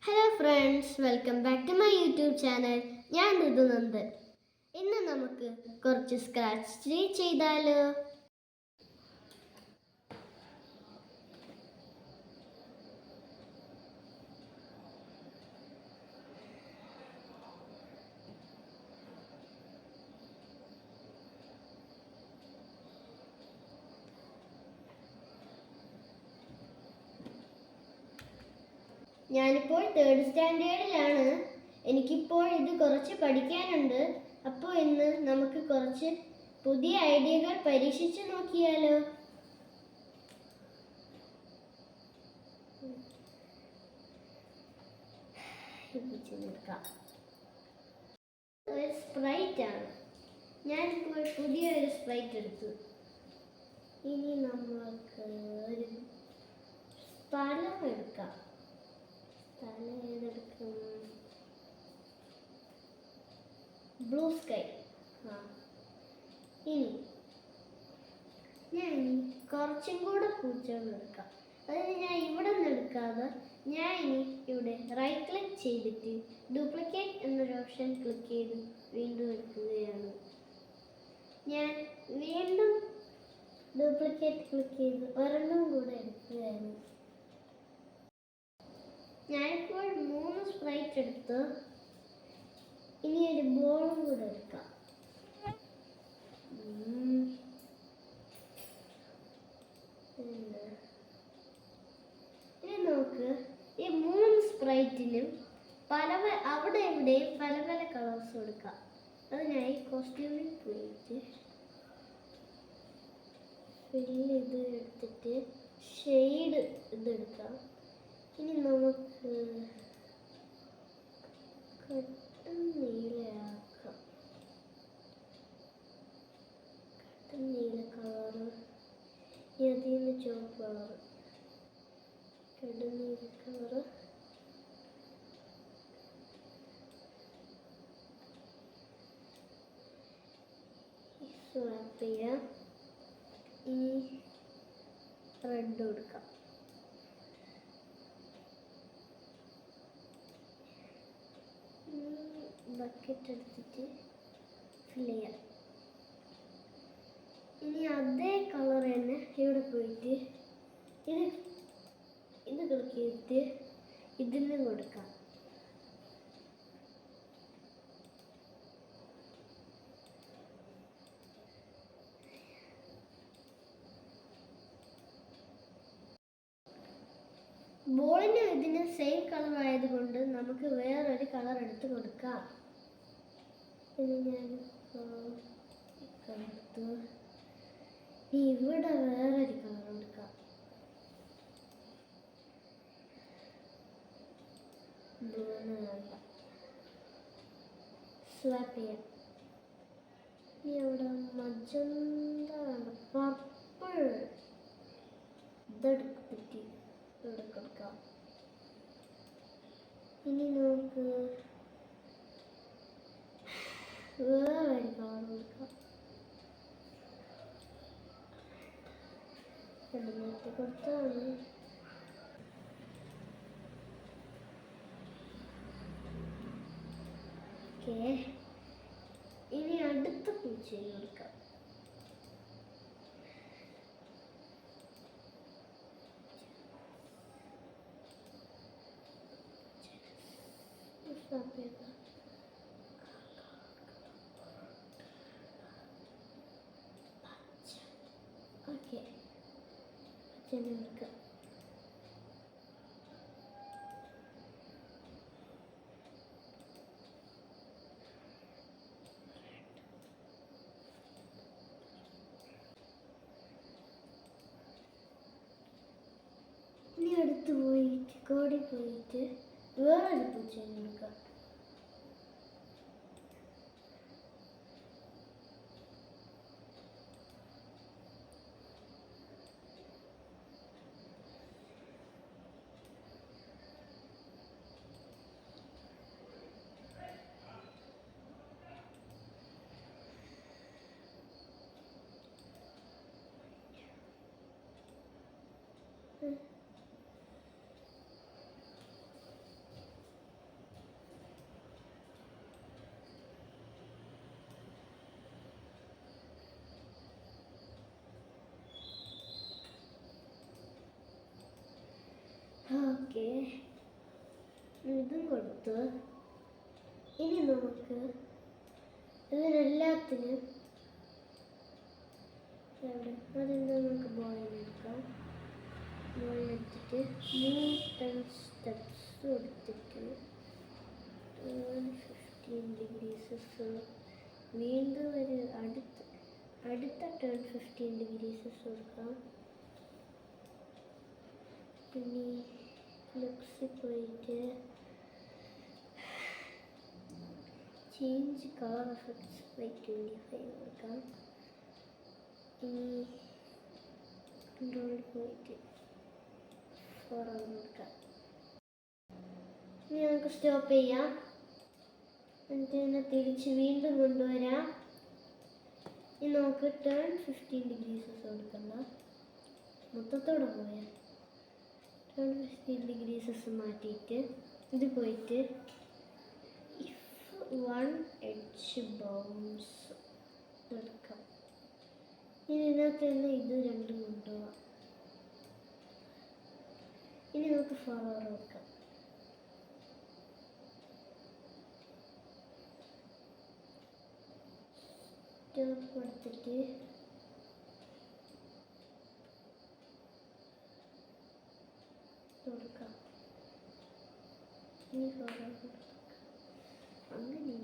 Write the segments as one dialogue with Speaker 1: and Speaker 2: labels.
Speaker 1: Hello friends, welcome back to my YouTube channel. ഞാൻ ഋതുനന്ദൻ. ഇന്ന് നമുക്ക് കുറച്ച് സ്ക്രാച്ച് ചെയ്താലോ? ഞാനിപ്പോൾ 3rd സ്റ്റാൻഡേർഡിലാണ്. എനിക്കിപ്പോൾ ഇത് കുറച്ച് പഠിക്കാനുണ്ട്. അപ്പോൾ ഇന്ന് നമുക്ക് കുറച്ച് പുതിയ ഐഡിയകൾ പരീക്ഷിച്ച് നോക്കിയാലോ? ഒരു സ്പ്രൈറ്റ് ആണ്. ഞാനിപ്പോൾ പുതിയൊരു സ്പ്രൈറ്റ് എടുത്തു. ഇനി നമ്മൾക്ക് ഒരു സ്ഥലം എടുക്കാം. സ്ഥലം ഏതെടുക്കും? Blue sky. ഇനി ഞാൻ കുറച്ചും കൂടെ പൂച്ചകൾ എടുക്കാം. അതിന് ഞാൻ ഇവിടെ നിന്ന് എടുക്കാതെ ഞാൻ ഇനി ഇവിടെ റൈറ്റ് ക്ലിക്ക് ചെയ്തിട്ട് ഡ്യൂപ്ലിക്കേറ്റ് എന്നൊരു ഓപ്ഷൻ ക്ലിക്ക് ചെയ്ത് വീണ്ടും എടുക്കുകയാണ്. ഞാൻ വീണ്ടും ഡ്യൂപ്ലിക്കേറ്റ് ക്ലിക്ക് ചെയ്ത് ഒരെണ്ണം കൂടെ എടുക്കുകയാണ്. ഞാനിപ്പോൾ 3 സ്പ്രൈറ്റ് എടുത്ത് ഇനി ഒരു ബോളും കൂടെ എടുക്കാം. ഇനി നമുക്ക് ഈ 3 സ്പ്രൈറ്റിനും അവിടെ എവിടെയും പല പല കളേഴ്സ് കൊടുക്കാം. അതിനായി കോസ്റ്റ്യൂമിൽ പോയിട്ട് ഇത് എടുത്തിട്ട് ഷെയ്ഡ് ഇതെടുക്കാം. ഇനി നമുക്ക് കട്ടൻ നീലയാക്കാം. കട്ടൻ നീല കളറ്. അതിൽ നിന്ന് ചുവപ്പ് കളറ്. കട്ടൻ നീല കളറ്. സ്വാപ്പ് ചെയ്യാം. ഇനി റെഡ് കൊടുക്കാം. ബക്കറ്റ് എടുത്തിട്ട് ഫിൽ ചെയ്യാം. ഇനി അതേ കളർ തന്നെ ഇവിടെ പോയിട്ട് ഇത് ക്ലിക്ക് ചെയ്തിട്ട് ഇതിന് കൊടുക്കാം. ബോളിന് ഇതിന് സെയിം കളർ ആയതുകൊണ്ട് നമുക്ക് വേറൊരു കളർ എടുത്ത് കൊടുക്കാം. ഇത് ഞാൻ എടുത്ത് ഇവിടെ വേറൊരു കളർ കൊടുക്കാം. ബ്ലൂന്ന് വേണ്ട. സ്വാപ്പ് ചെയ്യാം. ഇനി അവിടെ മജന്ത വേണ്ട, പർപ്പിൾ ഇതെടുത്തിട്ട് ഇവിടെ കൊടുക്കാം. ഇനി നമുക്ക് വേറൊരു കളർ കൊടുക്കാം. എന്നിട്ട് കൊടുത്താണ്. ഓക്കെ, ഇനി അടുത്ത പൂച്ചയിൽ കൊടുക്കാം. ഓക്കെ, അച്ഛനെ കൊടുക്കാം. ഇനി അടുത്ത് പോയിട്ട് കോടി പോയിട്ട് വേറൊരു പൂച്ചയെ കൊടുക്കാം. ഓക്കെ, ഇതും കൊടുത്തു. ഇനി നമുക്ക് ഇതിനെല്ലാത്തിനും അതെന്താ നമുക്ക് ബോയിലെടുക്കാം. ബോയിലെടുത്തിട്ട് 10 സ്റ്റെപ്സ് കൊടുത്തിട്ട് 15 ഡിഗ്രീസ് വീണ്ടും ഒരു അടുത്ത 15 ഡിഗ്രീസ് കൊടുക്കാം. ഇനി ലുക്സിൽ പോയിട്ട് ചേഞ്ച് കളർ എഫക്ട്സ് ബൈ 25 കൊടുക്കാം. ഇനി കൺട്രോളിൽ പോയിട്ട് 4 കൊടുക്കാം. ഇനി നമുക്ക് സ്റ്റോപ്പ് ചെയ്യാം. എന്നിട്ട് ഇതിനെ തിരിച്ച് വീണ്ടും കൊണ്ടുവരാം. ഇനി നമുക്ക് 15 ഡിഗ്രീസ് കൊടുക്കണ്ട, മൊത്തത്തോടെ പോയാൽ 15 ഡിഗ്രീസ് മാറ്റിയിട്ട് ഇത് പോയിട്ട് വൺ എഡ്ജ് ബൗൺസ് എടുക്കാം. ഇനി ഇതിനകത്ത് തന്നെ ഇത് രണ്ടും കൊണ്ടുപോകാം. ഇനി നമുക്ക് ഫോർവേഡ് വെക്കാം. സ്റ്റോപ്പ് കൊടുത്തിട്ട് കൊടുക്കാം. ഇനി ഫോർവേഡ് കൊടുക്കാം. അങ്ങനെ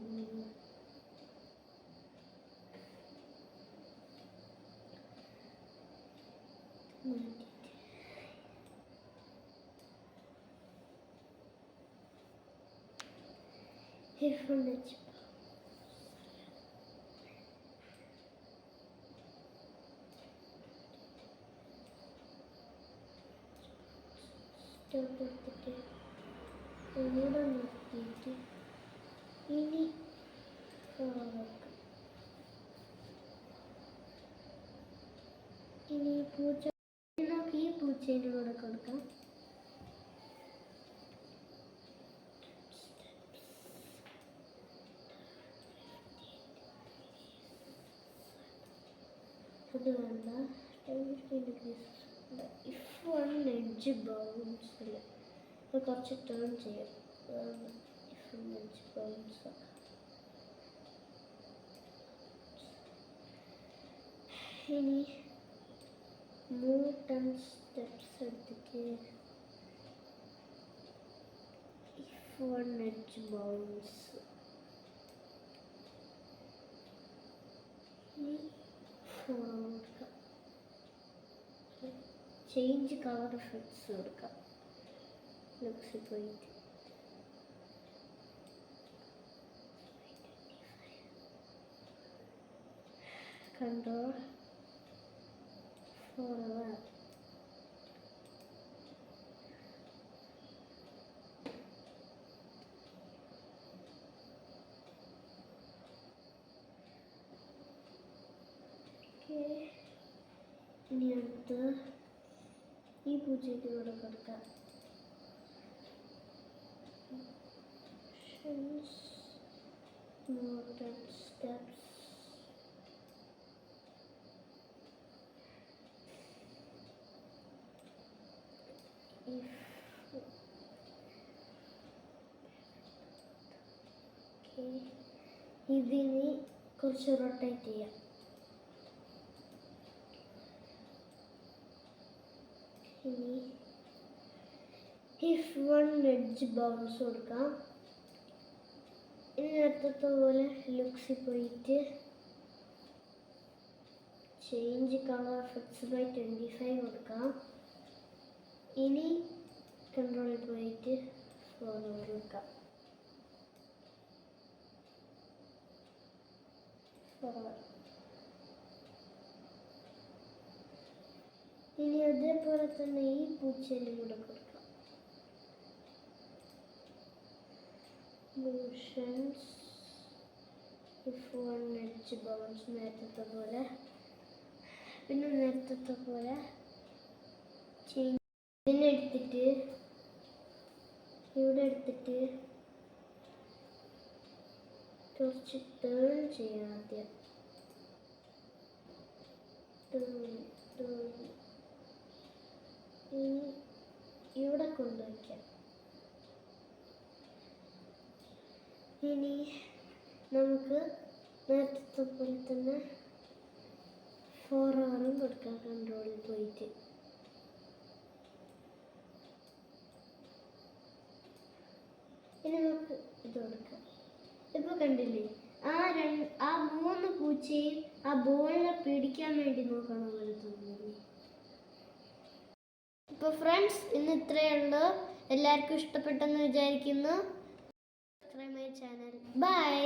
Speaker 1: മാറ്റിയിട്ട് സ്റ്റോപ്പ് കൊടുത്തിട്ട് ഒന്നുകൂടെ നിർത്തിയിട്ട് ഇനി ഇനി പൂച്ച നമുക്ക് ഈ പൂച്ചേൻ്റെ കൂടെ കൊടുക്കാം. അത് വേണ്ട, ഇഫ് വൺ എഡ്ജ് ബൗൺസ് അല്ല, അത് കുറച്ച് ടേൺ ചെയ്യാം. ഇഫ് വൺ എഡ്ജ് ബൗൺസ് ഇനി 10 സ്റ്റെപ്സ് എടുത്തിട്ട് ഇഫ് വൺ എഡ്ജ് ബൗൺസ് കൊടുക്കാം. ചേഞ്ച് കളർ എഫക്ട്സ് കൊടുക്കാം. ലുക്സിൽ പോയിട്ട് കൺട്രോൾ ഫോർവേഡ്. ഇനി അടുത്ത് ഈ പൂച്ചയ്ക്ക് കൂടെ കൊടുക്കാം. സ്റ്റെപ്സ് ഇതിന് കുറച്ച് റൊട്ടേറ്റ് ചെയ്യാം. ഇനി ഇഫ് വൺ എഡ്ജ് ബൗൺസ് കൊടുക്കാം. ഇനി നേരത്തെ പോലെ ലുക്സിൽ പോയിട്ട് ചേഞ്ച് കളർ എഫക്ട്സ് ബൈ 25 കൊടുക്കാം. ഇനി കൺട്രോളിൽ പോയിട്ട് ഫോർവേഡ് കൊടുക്കാം. ഇനി അതേപോലെ തന്നെ ഈ പൂച്ചേൻ്റെ കൂടെ കൊടുക്കാം. Motions if one edge bounce നേരത്തെ പോലെ, പിന്നെ നേരത്തെ പോലെ ഇതിനെടുത്തിട്ട് ഇവിടെ എടുത്തിട്ട് കുറച്ച് ടേൺ ചെയ്യാം. ആദ്യം ടേൺ ഇനി ഇവിടെ കൊണ്ടുവയ്ക്കാം. ഇനി നമുക്ക് നേരത്തെ പോലെ തന്നെ 4 hours കൊടുക്കാം കൺട്രോളിൽ പോയിട്ട്. ഇനി നമുക്ക് ഇത് കൊടുക്കാം. ഇപ്പൊ കണ്ടില്ലേ, ആ 3 പൂച്ചയും ആ ബോളിനെ പിടിക്കാൻ വേണ്ടി നോക്കണ പോലെ തോന്നുന്നു. ഇപ്പൊ ഫ്രണ്ട്സ്, ഇന്ന് ഇത്രയേ ഉള്ളൂ. എല്ലാവർക്കും ഇഷ്ടപ്പെട്ടെന്ന് വിചാരിക്കുന്നു. Channel by.